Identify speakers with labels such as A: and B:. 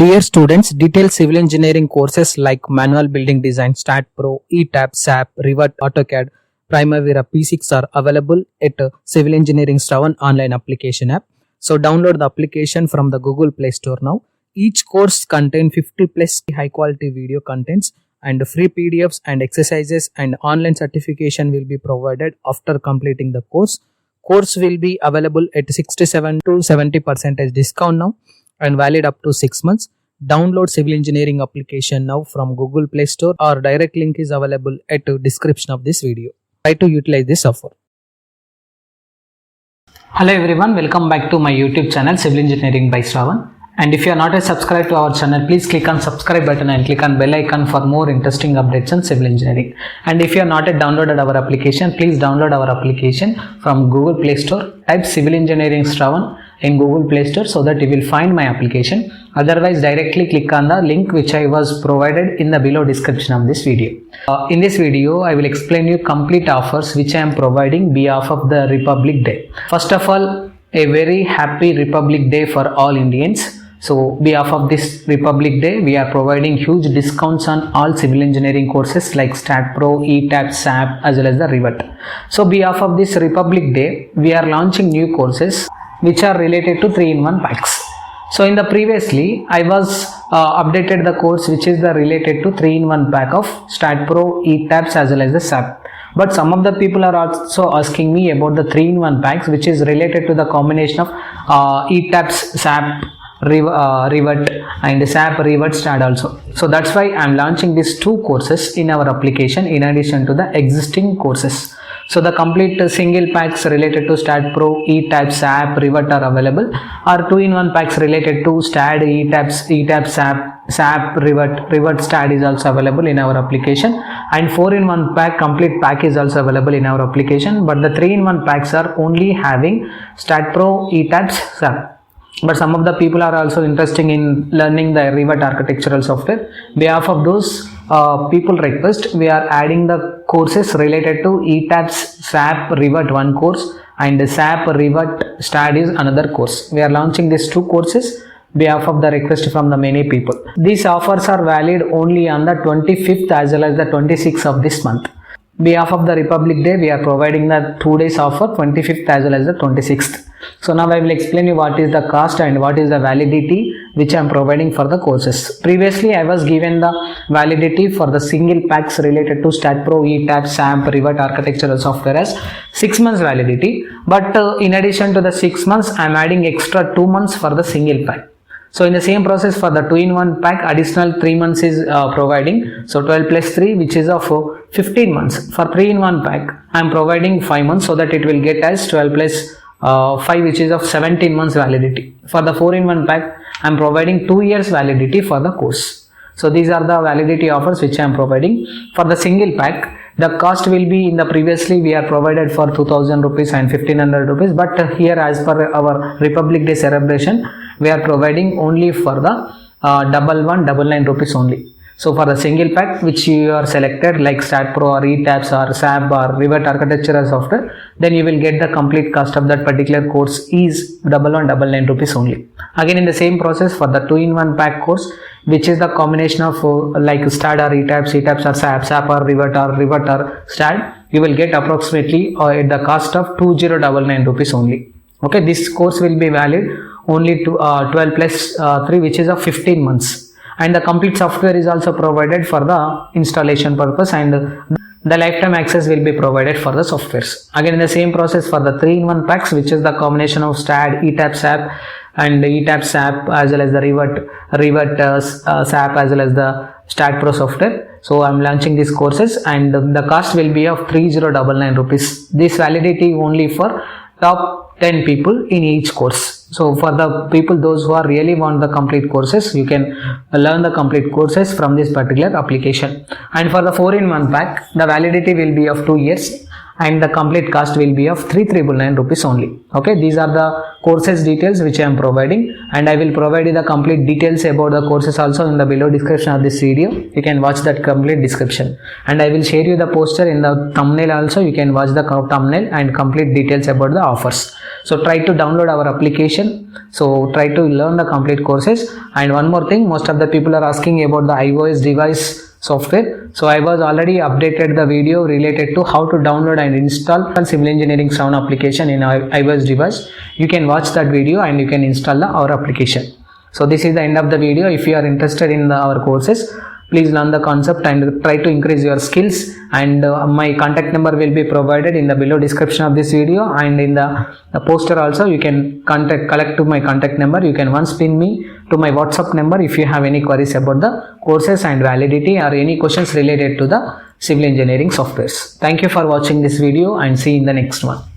A: Dear students, detailed civil engineering courses like manual building design, STAAD Pro, ETABS, SAP, Revit, AutoCAD, Primavera, P6 are available at Civil Engineering Shravan online application app. So download the application from the Google Play Store now. Each course contain 50 plus high quality video contents and free PDFs and exercises, and online certification will be provided after completing the course. Course will be available at 67 to 70% discount now and valid up to 6 months. Download civil engineering application now from Google Play Store, or direct link is available at the description of this video. Try to utilize this offer.
B: Hello everyone, welcome back to my YouTube channel Civil Engineering by Shravan. And if you are not yet subscribed to our channel, please click on subscribe button and click on bell icon for more interesting updates on civil engineering. And if you are not yet downloaded our application, please download our application from Google Play Store. Type Civil Engineering Shravan in Google Play Store so that you will find my application. Otherwise, directly click on the link which I was provided in the below description of this video. In this video, I will explain you complete offers which I am providing behalf of the Republic Day. First of all, a very happy Republic Day for all Indians. So, behalf of this Republic Day, we are providing huge discounts on all civil engineering courses like STAAD Pro, ETABS, SAP as well as the Revit. So, behalf of this Republic Day, we are launching new courses which are related to 3-in-1 packs. So, in the previously, I was updated the course which is the related to 3-in-1 pack of STAAD Pro, ETABS as well as the SAP. But some of the people are also asking me about the 3-in-1 packs which is related to the combination of ETABS, SAP, Revit and SAP, Revit, STAAD also. So that's why I am launching these two courses in our application in addition to the existing courses. So the complete single packs related to STAAD Pro, ETABS, SAP, Revit are available, or 2-in-1 packs related to STAAD, ETABS, SAP, Revit, STAAD is also available in our application, and 4-in-1 pack complete pack is also available in our application. But the 3-in-1 packs are only having STAAD Pro, ETABS, SAP. But some of the people are also interested in learning the Revit architectural software. Behalf of those people request, we are adding the courses related to ETABS, SAP, Revit one course, and SAP, Revit, STAAD is another course. We are launching these two courses behalf of the request from the many people. These offers are valid only on the 25th as well as the 26th of this month. Behalf of the Republic Day, we are providing the 2 days offer, 25th as well as the 26th. So now I will explain you what is the cost and what is the validity which I am providing for the courses. Previously, I was given the validity for the single packs related to STAAD Pro, ETABS, SAP, Revit architectural software as 6 months validity. But in addition to the 6 months, I am adding extra 2 months for the single pack. So in the same process for the 2-in-1 pack, additional 3 months is providing. So 12 plus 3 which is of 15 months. For 3-in-1 pack, I am providing 5 months so that it will get as 12 plus 5 which is of 17 months validity. For the 4-in-1 pack, I am providing 2 years validity for the course. So these are the validity offers which I am providing. For the single pack, the cost will be in the previously we are provided for 2000 rupees and 1500 rupees, but here as per our Republic Day celebration, we are providing only for the 1199 rupees only. So for the single pack which you are selected like STAAD Pro or ETABS or SAP or Revit architectural software, then you will get the complete cost of that particular course is 1199 rupees only. Again in the same process for the 2-in-1 pack course, which is the combination of like STAAD or ETABS or SAP or Revit or STAAD, you will get approximately at the cost of 2099 rupees only. Okay, this course will be valid only to 12 plus 3 which is of 15 months. And the complete software is also provided for the installation purpose, and the lifetime access will be provided for the softwares. Again in the same process for the 3-in-1 packs, which is the combination of STAAD, ETABS, SAP and ETABS, SAP as well as the Revit, SAP as well as the STAAD Pro software. So I am launching these courses and the cost will be of 3099 rupees. This validity only for top 10 people in each course. So for the people those who are really want the complete courses, you can learn the complete courses from this particular application. And for the 4-in-1 pack, the validity will be of 2 years and the complete cost will be of 3399 rupees only. Okay, these are the courses details which I am providing, and I will provide you the complete details about the courses also in the below description of this video. You can watch that complete description, and I will share you the poster in the thumbnail also. You can watch the thumbnail and complete details about the offers. So try to download our application. So try to learn the complete courses. And one more thing, most of the people are asking about the iOS device software. So I was already updated the video related to how to download and install civil engineering Shravan application in our iOS device. You can watch that video and you can install our application. So this is the end of the video. If you are interested in our courses, please learn the concept and try to increase your skills. And my contact number will be provided in the below description of this video, and in the poster also you can collect to my contact number. You can once pin me to my WhatsApp number if you have any queries about the courses and validity or any questions related to the civil engineering softwares. Thank you for watching this video and see you in the next one.